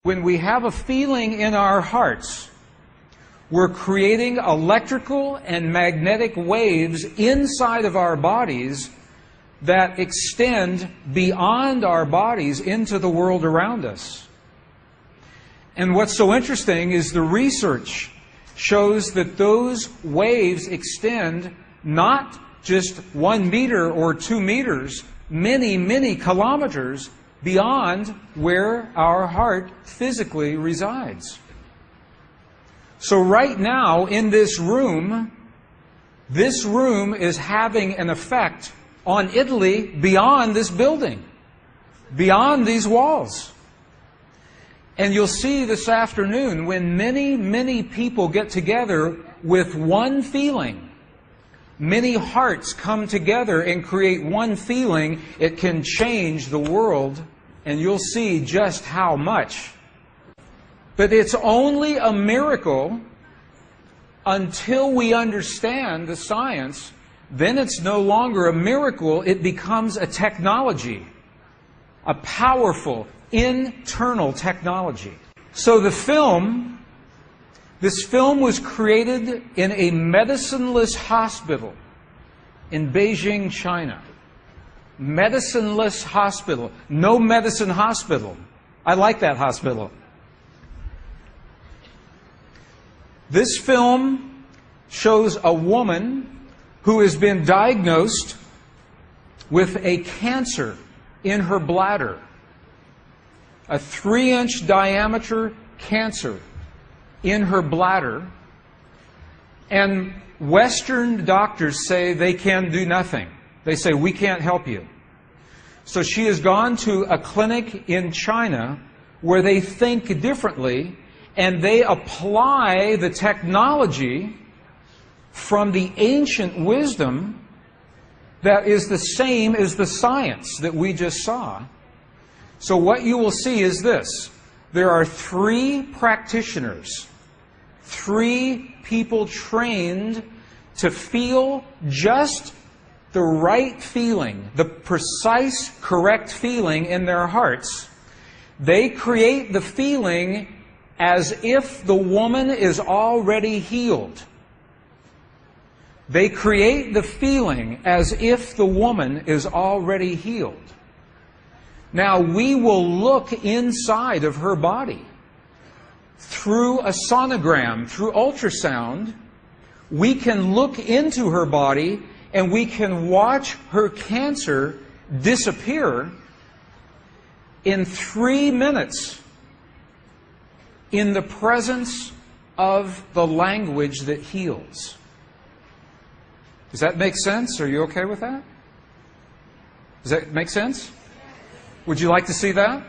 When we have a feeling in our hearts, we're creating electrical and magnetic waves inside of our bodies that extend beyond our bodies into the world around us. And what's so interesting is the research shows that those waves extend not just 1 meter or 2 meters, many, many kilometers beyond where our heart physically resides. So right now in this room is having an effect on Italy beyond this building, beyond these walls. And you'll see this afternoon when many, many people get together with one feeling, many hearts come together and create one feeling, it can change the world, and you'll see just how much. But it's only a miracle until we understand the science. Then it's no longer a miracle, it becomes a technology, a powerful internal technology. So this film was created in a medicineless hospital in Beijing, China. Medicineless hospital. No medicine hospital. I like that hospital. This film shows a woman who has been diagnosed with a cancer in her bladder. A 3-inch diameter cancer in her bladder. And Western doctors say they can do nothing. They say, we can't help you. So she has gone to a clinic in China where they think differently, and they apply the technology from the ancient wisdom that is the same as the science that we just saw. So what you will see is this. There are 3 practitioners, 3 people trained to feel just the right feeling, the precise, correct feeling in their hearts. They create the feeling as if the woman is already healed. They create the feeling as if the woman is already healed. Now, we will look inside of her body through a sonogram, through ultrasound. We can look into her body and we can watch her cancer disappear in 3 minutes in the presence of the language that heals. Does that make sense? Are you okay with that? Does that make sense? Would you like to see that?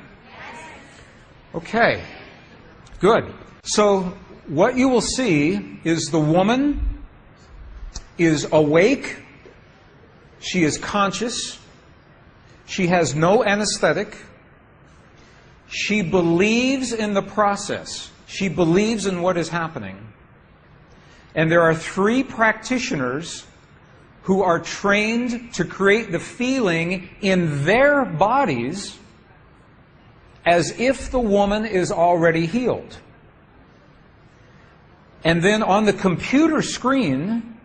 Okay. Good. So what you will see is the woman is awake. She is conscious. She has no anesthetic. She believes in the process. She believes in what is happening. And there are 3 practitioners who are trained to create the feeling in their bodies as if the woman is already healed. And then on the computer screen,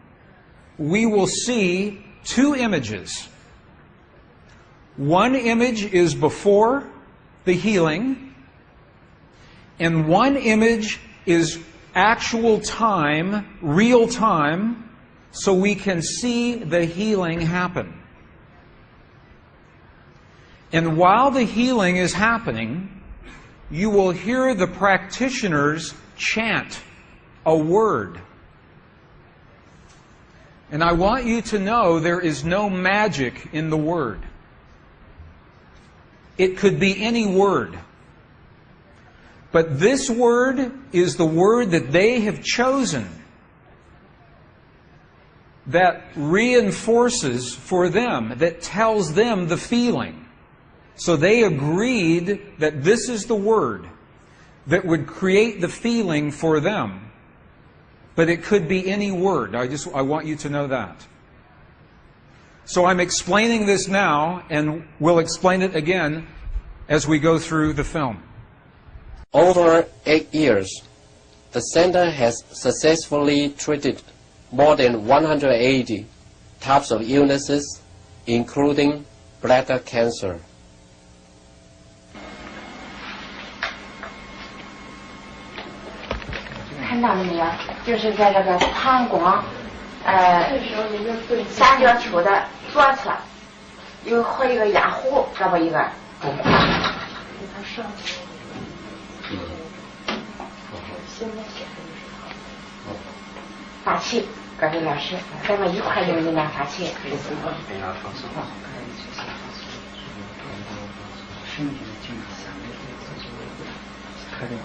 we will see 2 images. One image is before the healing, and one image is actual time, real time, so we can see the healing happen. And while the healing is happening, you will hear the practitioners chant a word. And I want you to know there is no magic in the word. It could be any word. But this word is the word that they have chosen that reinforces for them, that tells them the feeling. So they agreed that this is the word that would create the feeling for them. But it could be any word. I want you to know that. So I'm explaining this now, and we'll explain it again as we go through the film. Over 8 years, the center has successfully treated more than 180 types of illnesses, including bladder cancer. 看到了没有？就是在这个膀胱，三角球的左侧有和一个压弧，这么一个。发气，各位老师，咱们一块用人家发气。身体的精神，开动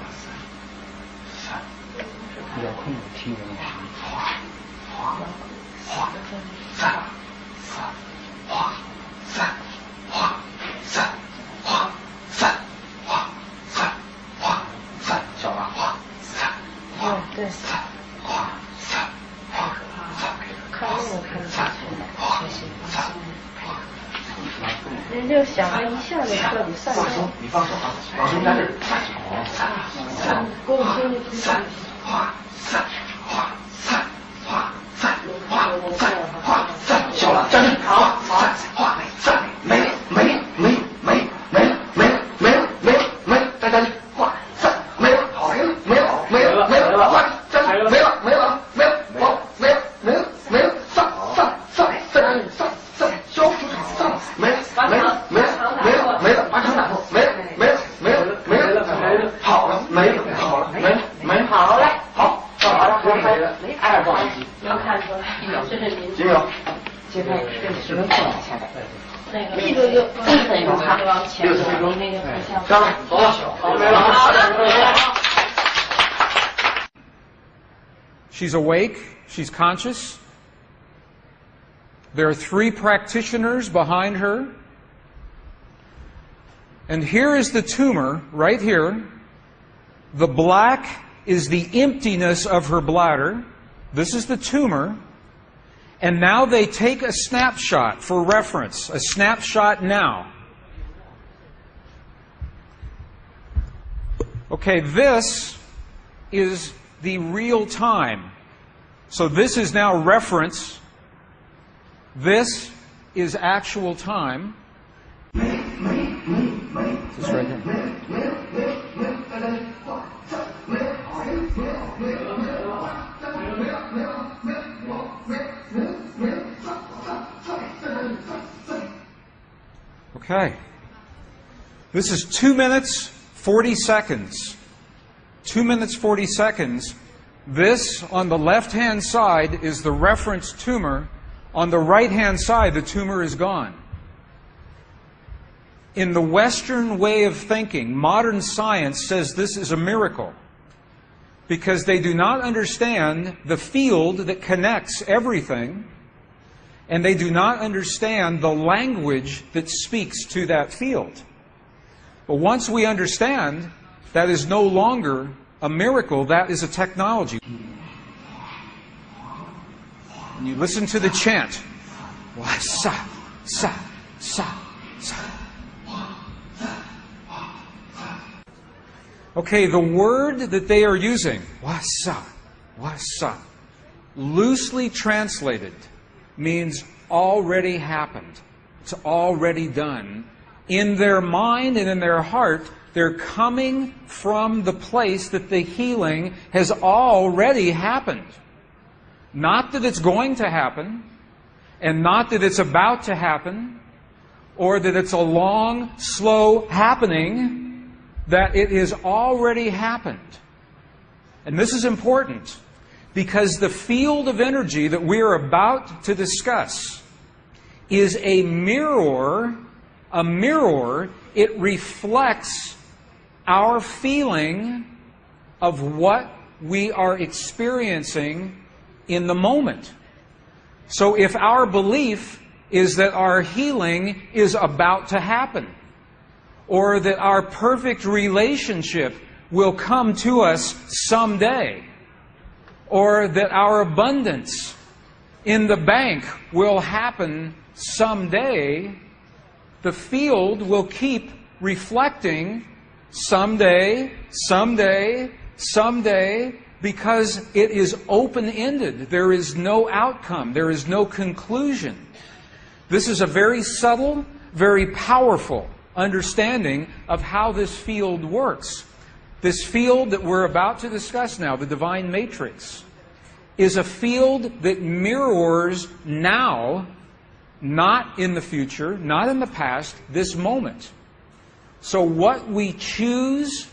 三，遥控的听人哗哗哗三哗三哗三哗三哗三哗三，小了哗三哗对三哗三哗三，看那个看下去的，学习放松。人就想了一下就彻底散了。你放手啊，老师在这儿。三，公孙的三，画三，画三，画三，画三，画三，小了，站正，好，三，画三，没了，没了，没了，没了，没了，没了，没了，没了，没了，再站正，画三，没了，好，没了，没了，没了，没了，画站正，没了，没了，没了，好，没了，没了，没了，上，消除上，没了。没了，没了，没了，没了，把场打破，没了，没了，没了，没了，没了，好了，没了，好了，没了，没了，好嘞，好，好了，没了，哎，不好意思，能看出来，这是您，几秒，现在是能看到现在，那个，就分钟看，60分钟，那个上来，走了，好，没了，好了。She's awake, she's conscious. There are 3 practitioners behind her. And here is the tumor, right here. The black is the emptiness of her bladder. This is the tumor. And now they take a snapshot for reference, a snapshot now. Okay, this is the real time. So this is now reference. This is actual time. This right here. Okay. This is 2 minutes, 40 seconds. 2 minutes, 40 seconds. This, on the left-hand side, is the reference tumor. On the right-hand side, the tumor is gone. In the Western way of thinking, modern science says this is a miracle because they do not understand the field that connects everything, and they do not understand the language that speaks to that field. But once we understand, that is no longer a miracle, that is a technology. And you listen to the chant. Sa, sa, sa, sa. Okay, the word that they are using, wasa, loosely translated, means already happened. It's already done. In their mind and in their heart, they're coming from the place that the healing has already happened. Not that it's going to happen, and not that it's about to happen, or that it's a long, slow happening, that it has already happened. And this is important, because the field of energy that we are about to discuss is a mirror. A mirror, it reflects our feeling of what we are experiencing in the moment. So if our belief is that our healing is about to happen, or that our perfect relationship will come to us someday, or that our abundance in the bank will happen someday, the field will keep reflecting someday, someday, someday, because it is open-ended. There is no outcome. There is no conclusion. This is a very subtle, very powerful understanding of how this field works. This field that we're about to discuss now, the divine matrix, is a field that mirrors now, not in the future, not in the past, this moment. So what we choose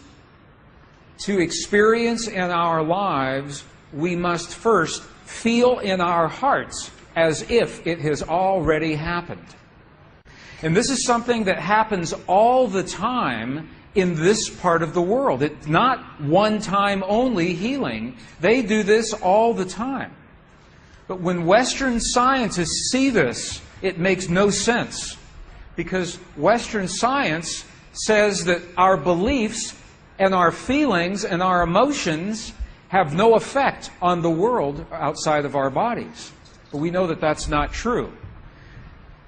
to experience in our lives, we must first feel in our hearts as if it has already happened. And this is something that happens all the time in this part of the world. It's not one-time only healing. They do this all the time. But when Western scientists see this, it makes no sense. Because Western science says that our beliefs and our feelings and our emotions have no effect on the world outside of our bodies. But we know that that's not true.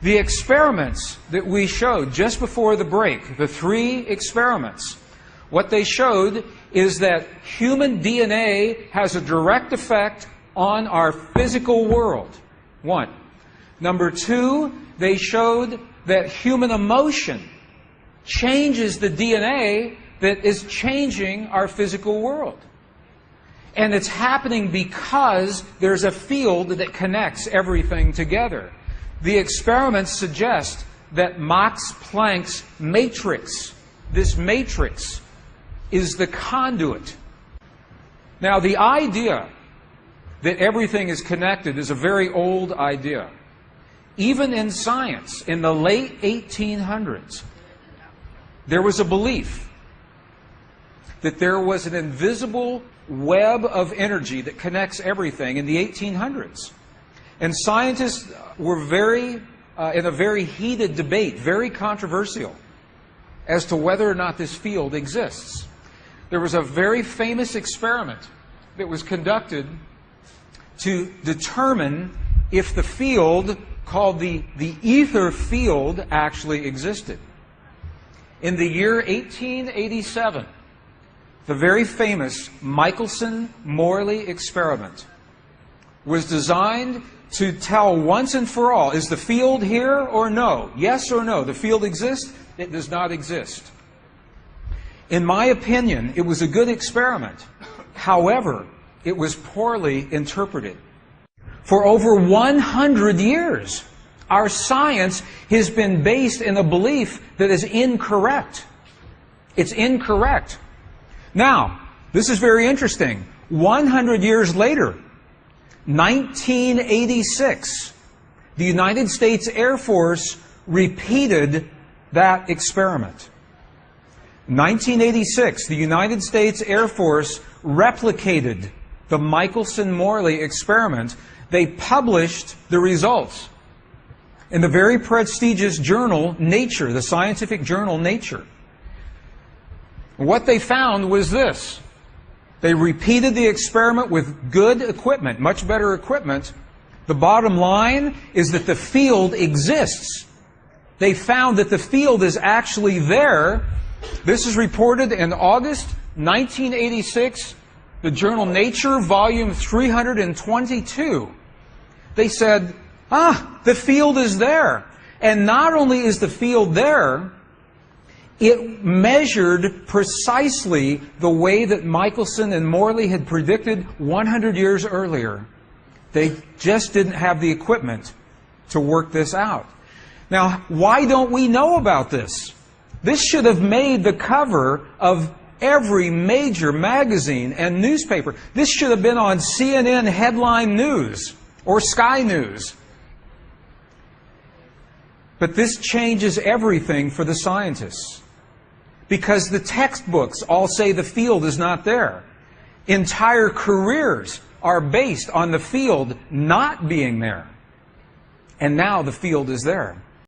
The experiments that we showed just before the break, the 3 experiments, what they showed is that human DNA has a direct effect on our physical world. 1. Number 2, they showed that human emotion changes the DNA that is changing our physical world. And it's happening because there's a field that connects everything together. The experiments suggest that Max Planck's matrix, this matrix, is the conduit. Now, the idea that everything is connected is a very old idea. Even in science, in the late 1800s, there was a belief that there was an invisible web of energy that connects everything in the 1800s. And scientists were in a very heated debate, very controversial, as to whether or not this field exists. There was a very famous experiment that was conducted to determine if the field called the ether field actually existed. In the year 1887, the very famous Michelson-Morley experiment was designed to tell once and for all, is the field here or no? Yes or no? The field exists? It does not exist. In my opinion, it was a good experiment. However, it was poorly interpreted. For over 100 years, our science has been based in a belief that is incorrect. It's incorrect. Now, this is very interesting. 100 years later, 1986, the United States Air Force repeated that experiment. 1986, the United States Air Force replicated the Michelson-Morley experiment. They published the results in the very prestigious journal Nature, the scientific journal Nature. What they found was this. They repeated the experiment with good equipment, much better equipment. The bottom line is that the field exists. They found that the field is actually there. This is reported in August 1986, the journal Nature, volume 322. They said, the field is there. And not only is the field there, it measured precisely the way that Michelson and Morley had predicted 100 years earlier. They just didn't have the equipment to work this out. Now, why don't we know about this? This should have made the cover of every major magazine and newspaper. This should have been on CNN headline news or Sky News. But this changes everything for the scientists. Because the textbooks all say the field is not there. Entire careers are based on the field not being there. And now the field is there.